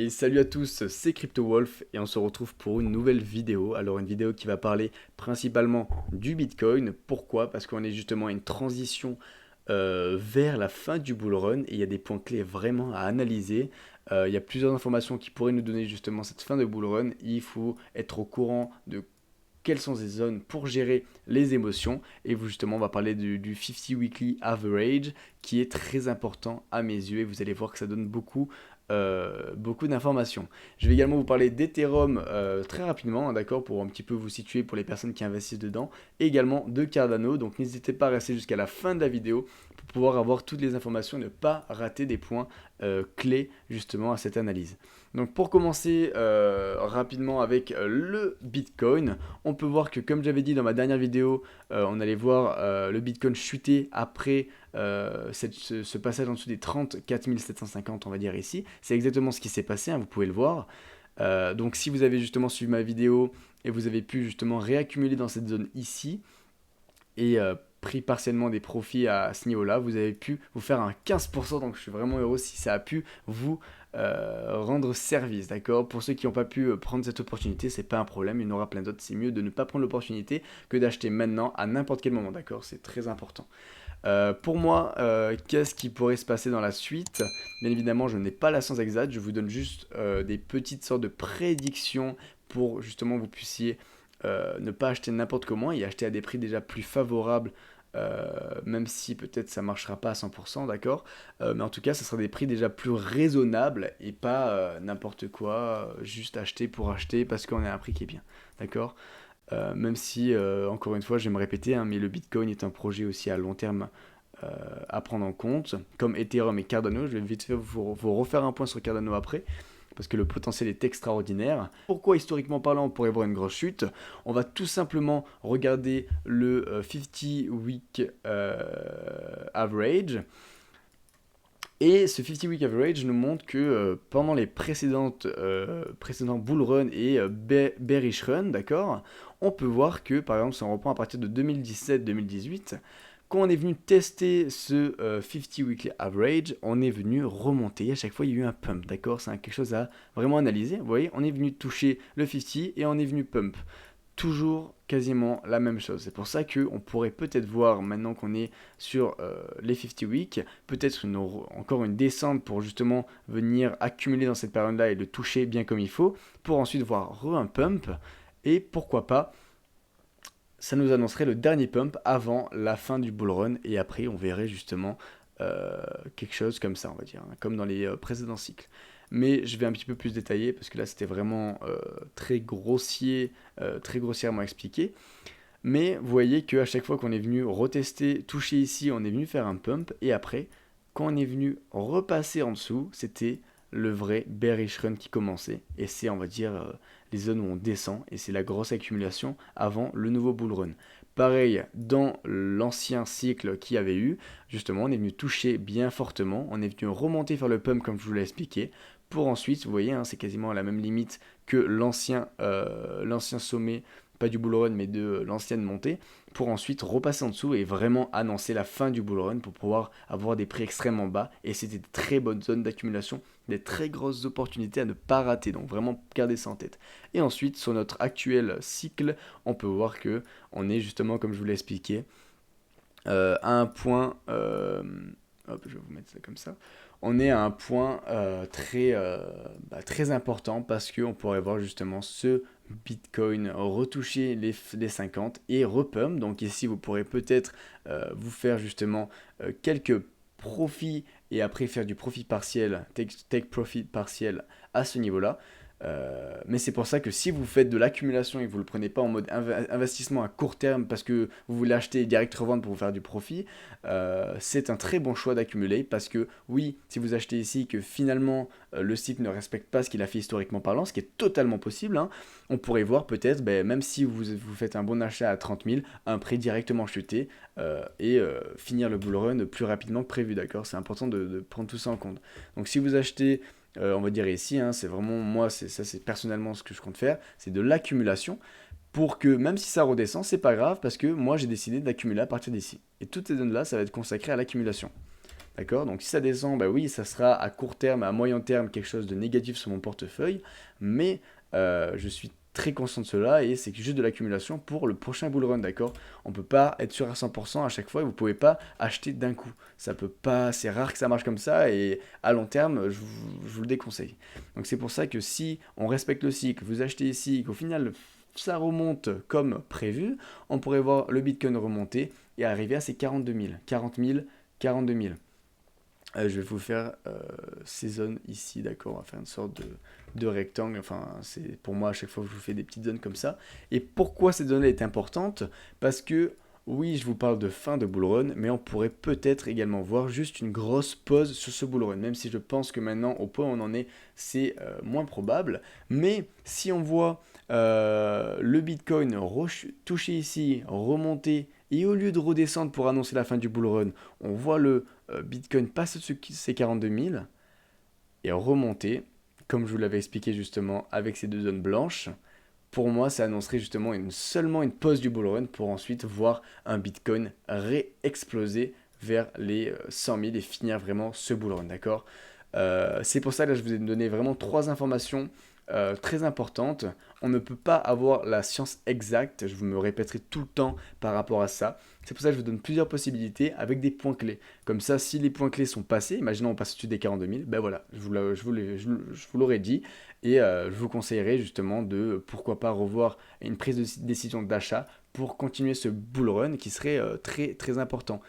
Et salut à tous, c'est CryptoWolf et on se retrouve pour une nouvelle vidéo. Alors une vidéo qui va parler principalement du Bitcoin. Pourquoi? Parce qu'on est justement à une transition vers la fin du bull run et il y a des points clés vraiment à analyser. Il y a plusieurs informations qui pourraient nous donner justement cette fin de bull run. Il faut être au courant de quelles sont ces zones pour gérer les émotions. Et vous, justement, on va parler du 50 Weekly Average qui est très important à mes yeux. Et vous allez voir que ça donne beaucoup d'informations. Je vais également vous parler d'Ethereum très rapidement, hein, d'accord, pour un petit peu vous situer pour les personnes qui investissent dedans. Et également de Cardano. Donc n'hésitez pas à rester jusqu'à la fin de la vidéo pour pouvoir avoir toutes les informations et ne pas rater des points clés justement à cette analyse. Donc pour commencer rapidement avec le Bitcoin, on peut voir que comme j'avais dit dans ma dernière vidéo, on allait voir le Bitcoin chuter après ce passage en dessous des 34 750, on va dire ici. C'est exactement ce qui s'est passé, hein, vous pouvez le voir. Donc si vous avez justement suivi ma vidéo et vous avez pu justement réaccumuler dans cette zone ici, et pris partiellement des profits à ce niveau-là, vous avez pu vous faire un 15%, donc je suis vraiment heureux si ça a pu vous rendre service, d'accord. Pour ceux qui n'ont pas pu prendre cette opportunité, c'est pas un problème, il y en aura plein d'autres, c'est mieux de ne pas prendre l'opportunité que d'acheter maintenant à n'importe quel moment, d'accord, c'est très important. Pour moi, qu'est-ce qui pourrait se passer dans la suite? Bien évidemment, je n'ai pas la science exacte, je vous donne juste des petites sortes de prédictions pour justement vous puissiez ne pas acheter n'importe comment et acheter à des prix déjà plus favorables, même si peut-être ça ne marchera pas à 100%, d'accord. Mais en tout cas, ce sera des prix déjà plus raisonnables et pas n'importe quoi, juste acheter pour acheter parce qu'on est à un prix qui est bien, d'accord. Même si, encore une fois, je vais me répéter, hein, mais le Bitcoin est un projet aussi à long terme à prendre en compte, comme Ethereum et Cardano. Je vais vite fait vous refaire un point sur Cardano après, parce que le potentiel est extraordinaire. Pourquoi historiquement parlant on pourrait voir une grosse chute? On va tout simplement regarder le 50 Week Average. Et ce 50 Week Average nous montre que pendant les précédents bull run et bearish run, d'accord, on peut voir que par exemple si on reprend à partir de 2017-2018, quand on est venu tester ce 50 Weekly Average, on est venu remonter. À chaque fois, il y a eu un pump, d'accord? C'est quelque chose à vraiment analyser. Vous voyez, on est venu toucher le 50 et on est venu pump. Toujours quasiment la même chose. C'est pour ça qu'on pourrait peut-être voir, maintenant qu'on est sur les 50 weeks, peut-être encore une descente pour justement venir accumuler dans cette période-là et le toucher bien comme il faut, pour ensuite voir un pump. Et pourquoi pas, ça nous annoncerait le dernier pump avant la fin du bull run et après on verrait justement quelque chose comme ça, on va dire, hein, comme dans les précédents cycles. Mais je vais un petit peu plus détailler parce que là c'était vraiment très grossier, très grossièrement expliqué. Mais vous voyez qu'à chaque fois qu'on est venu retester, toucher ici, on est venu faire un pump et après, quand on est venu repasser en dessous, c'était le vrai bearish run qui commençait. Et c'est, on va dire, les zones où on descend et c'est la grosse accumulation avant le nouveau bull run. Pareil, dans l'ancien cycle qu'il y avait eu, justement, on est venu toucher bien fortement, on est venu remonter faire le pump comme je vous l'ai expliqué, pour ensuite, vous voyez, hein, c'est quasiment à la même limite que l'ancien sommet, pas du bull run, mais de l'ancienne montée, pour ensuite repasser en dessous et vraiment annoncer la fin du bull run pour pouvoir avoir des prix extrêmement bas. Et c'était de très bonnes zones d'accumulation, des très grosses opportunités à ne pas rater, donc vraiment garder ça en tête. Et ensuite, sur notre actuel cycle, on peut voir que on est justement, comme je vous l'ai expliqué, à un point, hop, je vais vous mettre ça comme ça, on est à un point très important parce qu'on pourrait voir justement ce Bitcoin retoucher les 50 et repump. Donc ici, vous pourrez peut-être vous faire justement quelques profits et après faire du profit partiel, take profit partiel à ce niveau-là. Mais c'est pour ça que si vous faites de l'accumulation et que vous ne le prenez pas en mode investissement à court terme parce que vous voulez acheter et direct revendre pour vous faire du profit, c'est un très bon choix d'accumuler parce que oui, si vous achetez ici que finalement le cycle ne respecte pas ce qu'il a fait historiquement parlant, ce qui est totalement possible, hein, on pourrait voir peut-être, même si vous faites un bon achat à 30 000, un prix directement chuter et finir le bull run plus rapidement que prévu, d'accord. C'est important de prendre tout ça en compte. Donc si vous achetez on va dire ici, hein, c'est vraiment moi, c'est personnellement ce que je compte faire, c'est de l'accumulation pour que même si ça redescend, c'est pas grave parce que moi j'ai décidé d'accumuler à partir d'ici. Et toutes ces zones là, ça va être consacré à l'accumulation. D'accord? Donc si ça descend, bah oui, ça sera à court terme, à moyen terme, quelque chose de négatif sur mon portefeuille, mais je suis très conscient de cela et c'est juste de l'accumulation pour le prochain bull run, d'accord? On peut pas être sûr à 100% à chaque fois et vous pouvez pas acheter d'un coup. Ça peut pas, c'est rare que ça marche comme ça et à long terme, je vous le déconseille. Donc c'est pour ça que si on respecte le cycle, vous achetez ici, qu'au final ça remonte comme prévu, on pourrait voir le Bitcoin remonter et arriver à ces 42 000, 40 000, 42 000. Je vais vous faire ces zones ici, d'accord? On va faire une sorte de rectangle. Enfin, c'est pour moi à chaque fois que je vous fais des petites zones comme ça. Et pourquoi cette zone-là est importante? Parce que oui, je vous parle de fin de bull run, mais on pourrait peut-être également voir juste une grosse pause sur ce bull run. Même si je pense que maintenant, au point où on en est, c'est moins probable. Mais si on voit le Bitcoin toucher ici, remonter, et au lieu de redescendre pour annoncer la fin du bull run, on voit le Bitcoin passe au-dessus de ces 42 000 et remonter, comme je vous l'avais expliqué justement avec ces deux zones blanches. Pour moi, ça annoncerait justement seulement une pause du bull run pour ensuite voir un Bitcoin réexploser vers les 100 000 et finir vraiment ce bull run, d'accord? C'est pour ça que là, je vous ai donné vraiment trois informations très importantes. On ne peut pas avoir la science exacte, je vous me répéterai tout le temps par rapport à ça. C'est pour ça que je vous donne plusieurs possibilités avec des points clés. Comme ça, si les points clés sont passés, imaginons on passe au-dessus des 42 000, ben voilà, je vous l'aurais dit. Et je vous conseillerais justement de, pourquoi pas, revoir une prise de décision d'achat pour continuer ce bull run qui serait très très important.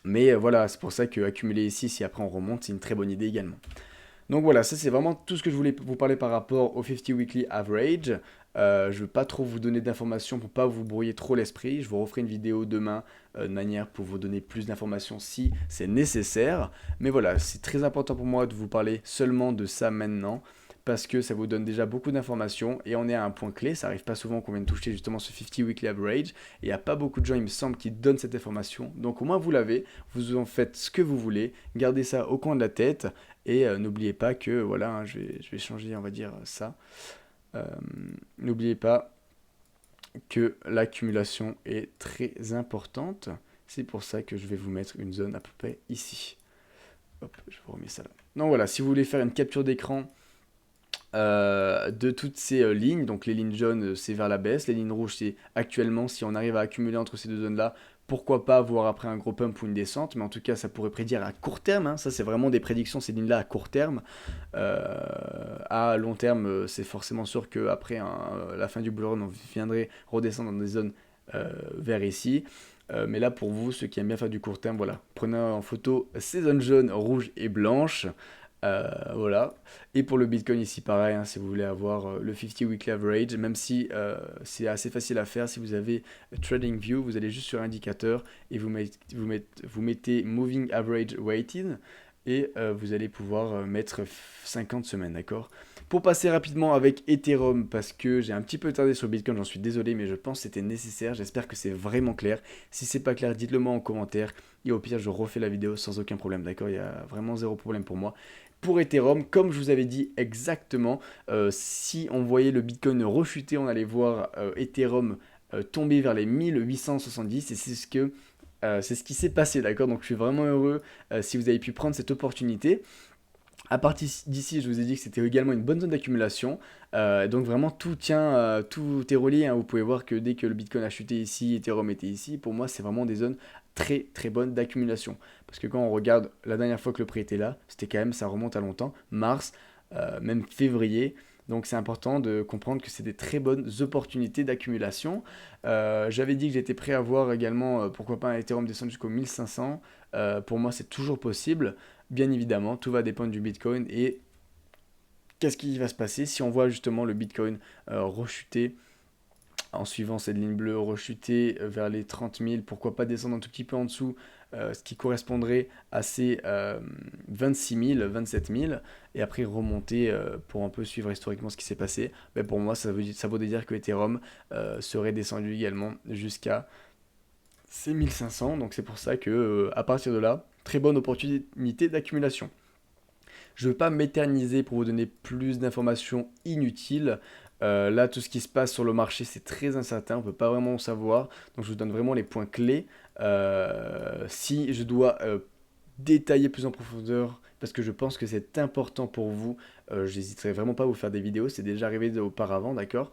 Mais voilà, c'est pour ça que accumuler ici, si après on remonte, c'est une très bonne idée également. Donc voilà, ça c'est vraiment tout ce que je voulais vous parler par rapport au 50 Weekly Average. Je ne veux pas trop vous donner d'informations pour pas vous brouiller trop l'esprit. Je vous referai une vidéo demain de manière pour vous donner plus d'informations si c'est nécessaire. Mais voilà, c'est très important pour moi de vous parler seulement de ça maintenant parce que ça vous donne déjà beaucoup d'informations et on est à un point clé. Ça n'arrive pas souvent qu'on vienne toucher justement ce 50 Weekly Average et il n'y a pas beaucoup de gens, il me semble, qui donnent cette information. Donc au moins vous l'avez, vous en faites ce que vous voulez, gardez ça au coin de la tête. Et n'oubliez pas que, voilà, hein, je vais changer, on va dire, ça. Euh, N'oubliez pas que l'accumulation est très importante. C'est pour ça que je vais vous mettre une zone à peu près ici. Hop, je vous remets ça là. Donc voilà, si vous voulez faire une capture d'écran de toutes ces lignes. Donc les lignes jaunes, c'est vers la baisse. Les lignes rouges, c'est actuellement, si on arrive à accumuler entre ces deux zones-là, pourquoi pas voir après un gros pump ou une descente. Mais en tout cas, ça pourrait prédire à court terme, hein. Ça, c'est vraiment des prédictions, ces lignes-là à court terme. À long terme, c'est forcément sûr qu'après la fin du bull run, on viendrait redescendre dans des zones vers ici. Mais là, pour vous, ceux qui aiment bien faire du court terme, voilà, prenez en photo ces zones jaunes, rouges et blanches. Voilà. Et pour le Bitcoin ici, pareil, hein, si vous voulez avoir le 50 Weekly Average, même si c'est assez facile à faire, si vous avez TradingView, vous allez juste sur indicateur et vous mettez Moving Average Weighted et vous allez pouvoir mettre 50 semaines, d'accord? Pour passer rapidement avec Ethereum, parce que j'ai un petit peu tardé sur Bitcoin, j'en suis désolé, mais je pense que c'était nécessaire. J'espère que c'est vraiment clair. Si c'est pas clair, dites-le moi en commentaire. Et au pire, je refais la vidéo sans aucun problème, d'accord? Il y a vraiment zéro problème pour moi. Pour Ethereum, comme je vous avais dit exactement, si on voyait le Bitcoin rechuter, on allait voir Ethereum tomber vers les 1870 et c'est ce qui s'est passé, d'accord? Donc je suis vraiment heureux si vous avez pu prendre cette opportunité. À partir d'ici, je vous ai dit que c'était également une bonne zone d'accumulation. Donc vraiment, tout tient, tout est relié, hein. Vous pouvez voir que dès que le Bitcoin a chuté ici, Ethereum était ici. Pour moi, c'est vraiment des zones très très bonnes d'accumulation. Parce que quand on regarde la dernière fois que le prix était là, c'était quand même, ça remonte à longtemps, mars, même février. Donc c'est important de comprendre que c'est des très bonnes opportunités d'accumulation. J'avais dit que j'étais prêt à voir également, pourquoi pas un Ethereum descendre jusqu'au 1500. Pour moi, c'est toujours possible. Bien évidemment, tout va dépendre du Bitcoin et qu'est-ce qui va se passer si on voit justement le Bitcoin rechuter en suivant cette ligne bleue, rechuter vers les 30 000, pourquoi pas descendre un tout petit peu en dessous, ce qui correspondrait à ces 26 000, 27 000, et après remonter pour un peu suivre historiquement ce qui s'est passé. Mais pour moi, ça veut dire que Ethereum serait descendu également jusqu'à ces 1500, donc c'est pour ça que à partir de là, très bonne opportunité d'accumulation. Je ne veux pas m'éterniser pour vous donner plus d'informations inutiles. Là, tout ce qui se passe sur le marché, c'est très incertain, on ne peut pas vraiment savoir. Donc, je vous donne vraiment les points clés. Si je dois détailler plus en profondeur parce que je pense que c'est important pour vous. J'hésiterai vraiment pas à vous faire des vidéos, c'est déjà arrivé auparavant, d'accord?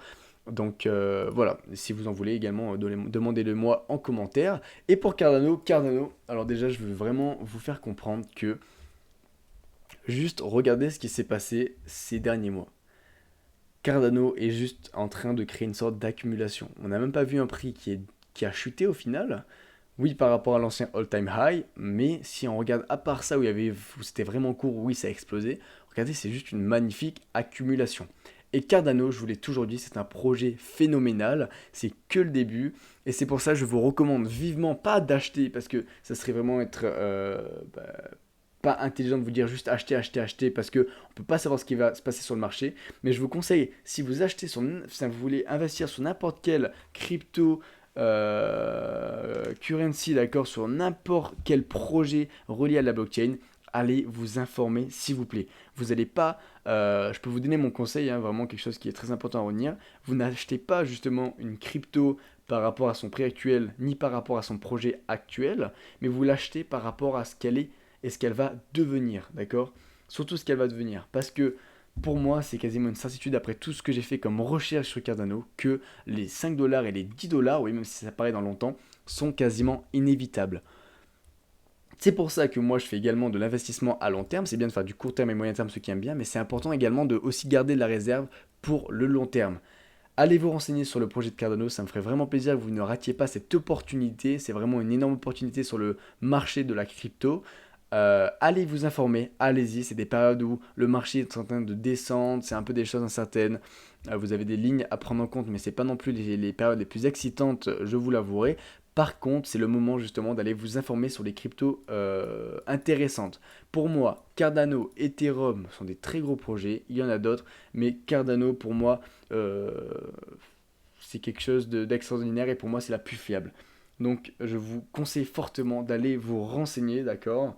Donc voilà, si vous en voulez également, demandez-le moi en commentaire. Et pour Cardano, alors déjà je veux vraiment vous faire comprendre que juste regardez ce qui s'est passé ces derniers mois. Cardano est juste en train de créer une sorte d'accumulation. On n'a même pas vu un prix qui a chuté au final. Oui, par rapport à l'ancien all-time high, mais si on regarde à part ça où c'était vraiment court, oui, ça a explosé. Regardez, c'est juste une magnifique accumulation. Et Cardano, je vous l'ai toujours dit, c'est un projet phénoménal, c'est que le début, et c'est pour ça que je vous recommande vivement pas d'acheter, parce que ça serait vraiment être pas intelligent de vous dire juste acheter, acheter, acheter, parce que on peut pas savoir ce qui va se passer sur le marché. Mais je vous conseille, si vous achetez si vous voulez investir sur n'importe quel crypto, currency, d'accord, sur n'importe quel projet relié à la blockchain, allez vous informer, s'il vous plaît. Vous n'allez pas, je peux vous donner mon conseil, hein, vraiment quelque chose qui est très important à retenir. Vous n'achetez pas justement une crypto par rapport à son prix actuel, ni par rapport à son projet actuel, mais vous l'achetez par rapport à ce qu'elle est et ce qu'elle va devenir, d'accord? Surtout ce qu'elle va devenir. Parce que pour moi, c'est quasiment une certitude après tout ce que j'ai fait comme recherche sur Cardano que les 5 dollars et les 10 dollars, oui, même si ça paraît dans longtemps, sont quasiment inévitables. C'est pour ça que moi je fais également de l'investissement à long terme. C'est bien de faire du court terme et moyen terme, ceux qui aiment bien, mais c'est important également de aussi garder de la réserve pour le long terme. Allez vous renseigner sur le projet de Cardano, ça me ferait vraiment plaisir que vous ne ratiez pas cette opportunité. C'est vraiment une énorme opportunité sur le marché de la crypto. Allez vous informer, allez-y, c'est des périodes où le marché est en train de descendre, c'est un peu des choses incertaines. Vous avez des lignes à prendre en compte, mais c'est pas non plus les périodes les plus excitantes, je vous l'avouerai. Par contre, c'est le moment justement d'aller vous informer sur les cryptos intéressantes. Pour moi, Cardano, Ethereum sont des très gros projets, il y en a d'autres, mais Cardano pour moi, euh, c'est quelque chose d'extraordinaire et pour moi c'est la plus fiable. Donc je vous conseille fortement d'aller vous renseigner, d'accord?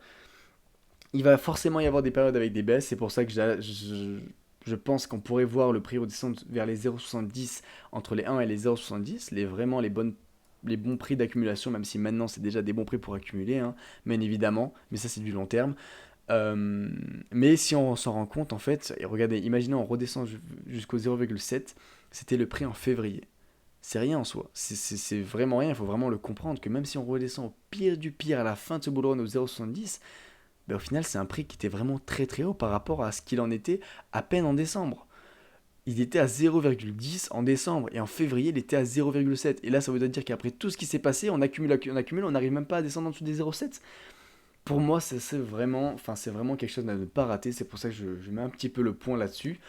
Il va forcément y avoir des périodes avec des baisses, c'est pour ça que je pense qu'on pourrait voir le prix redescendre vers les 0,70, entre les 1 et les 0,70, vraiment les bons prix d'accumulation, même si maintenant c'est déjà des bons prix pour accumuler, hein, bien évidemment, mais ça c'est du long terme. Euh, mais si on s'en rend compte, en fait, et regardez, imaginez on redescend jusqu'au 0,7, c'était le prix en février. C'est rien en soi, c'est vraiment rien, il faut vraiment le comprendre, que même si on redescend au pire du pire à la fin de ce bull run au 0,70, ben, au final c'est un prix qui était vraiment très très haut par rapport à ce qu'il en était à peine en décembre. Il était à 0,10 en décembre et en février il était à 0,7. Et là ça veut dire qu'après tout ce qui s'est passé, on n'arrive même pas à descendre en dessous des 0,7. Pour moi c'est vraiment quelque chose à ne pas rater, c'est pour ça que je mets un petit peu le point là-dessus.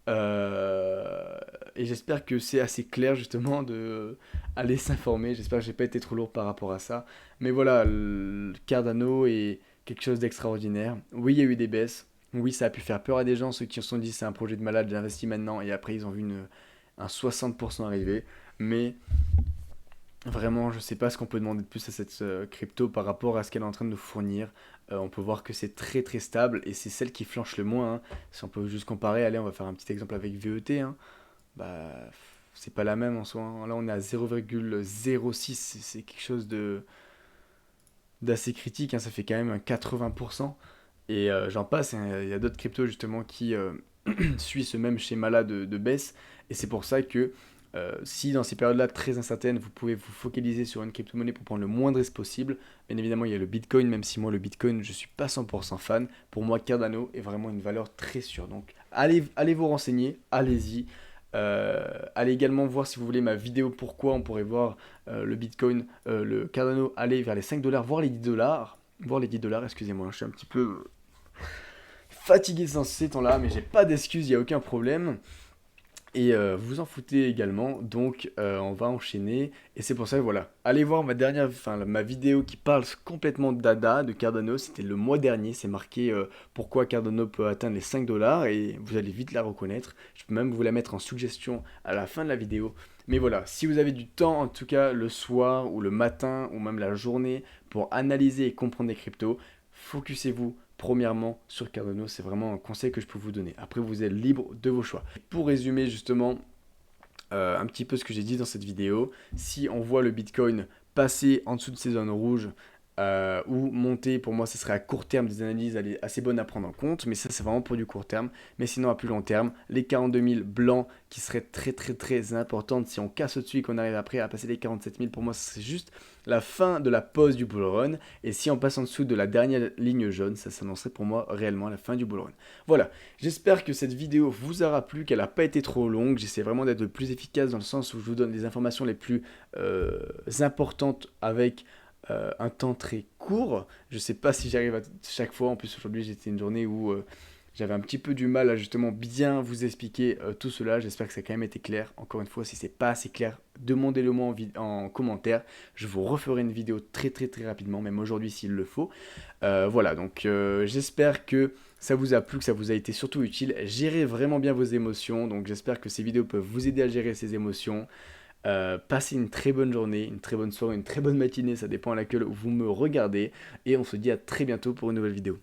Et j'espère que c'est assez clair justement de aller s'informer. J'espère que j'ai pas été trop lourd par rapport à ça. Mais voilà, le Cardano est quelque chose d'extraordinaire. Oui, il y a eu des baisses. Oui, ça a pu faire peur à des gens, ceux qui se sont dit c'est un projet de malade, j'investis maintenant. Et après, ils ont vu un 60% arriver. Mais vraiment, je sais pas ce qu'on peut demander de plus à cette crypto par rapport à ce qu'elle est en train de nous fournir. On peut voir que c'est très très stable et c'est celle qui flanche le moins, hein. Si on peut juste comparer, allez, on va faire un petit exemple avec VET, hein. Bah, c'est pas la même en soi, hein. Là, on est à 0,06, c'est quelque chose d'assez critique, hein. Ça fait quand même un 80%. Et j'en passe, hein. Il y a d'autres cryptos justement qui suivent ce même schéma-là de baisse. Et c'est pour ça que si dans ces périodes-là très incertaines, vous pouvez vous focaliser sur une crypto-monnaie pour prendre le moins de risque possible, bien évidemment, il y a le Bitcoin, même si moi, le Bitcoin, je ne suis pas 100% fan. Pour moi, Cardano est vraiment une valeur très sûre. Donc, allez vous renseigner, allez-y. Allez également voir si vous voulez ma vidéo pourquoi on pourrait voir le Bitcoin, le Cardano aller vers les 5 dollars, voire les 10 dollars. Voire les 10 dollars, excusez-moi, je suis un petit peu fatigué dans ces temps-là, mais j'ai pas d'excuses, il n'y a aucun problème. Et vous en foutez également, donc on va enchaîner. Et c'est pour ça que voilà, allez voir ma vidéo qui parle complètement d'ADA, de Cardano. C'était le mois dernier, c'est marqué pourquoi Cardano peut atteindre les 5 dollars et vous allez vite la reconnaître. Je peux même vous la mettre en suggestion à la fin de la vidéo. Mais voilà, si vous avez du temps, en tout cas le soir ou le matin ou même la journée pour analyser et comprendre les cryptos, focussez-vous premièrement sur Cardano, c'est vraiment un conseil que je peux vous donner. Après, vous êtes libre de vos choix. Pour résumer justement un petit peu ce que j'ai dit dans cette vidéo, si on voit le Bitcoin passer en dessous de ces zones rouges, ou monter, pour moi, ce serait à court terme des analyses assez bonnes à prendre en compte, mais ça, c'est vraiment pour du court terme. Mais sinon, à plus long terme, les 42 000 blancs qui seraient très, très, très importantes. Si on casse au-dessus et qu'on arrive après à passer les 47 000, pour moi, c'est juste la fin de la pause du bull run. Et si on passe en dessous de la dernière ligne jaune, ça s'annoncerait pour moi réellement la fin du bull run. Voilà, j'espère que cette vidéo vous aura plu, qu'elle n'a pas été trop longue. J'essaie vraiment d'être le plus efficace dans le sens où je vous donne les informations les plus importantes avec un temps très court. Je sais pas si j'arrive à chaque fois. En plus, aujourd'hui, j'étais une journée où j'avais un petit peu du mal à justement bien vous expliquer tout cela. J'espère que ça a quand même été clair. Encore une fois, si c'est pas assez clair, demandez-le moi en commentaire. Je vous referai une vidéo très très très rapidement, même aujourd'hui s'il le faut. Voilà, donc j'espère que ça vous a plu, que ça vous a été surtout utile. Gérez vraiment bien vos émotions. Donc j'espère que ces vidéos peuvent vous aider à gérer ces émotions. Passez une très bonne journée, une très bonne soirée, une très bonne matinée, ça dépend à laquelle vous me regardez. Et on se dit à très bientôt pour une nouvelle vidéo.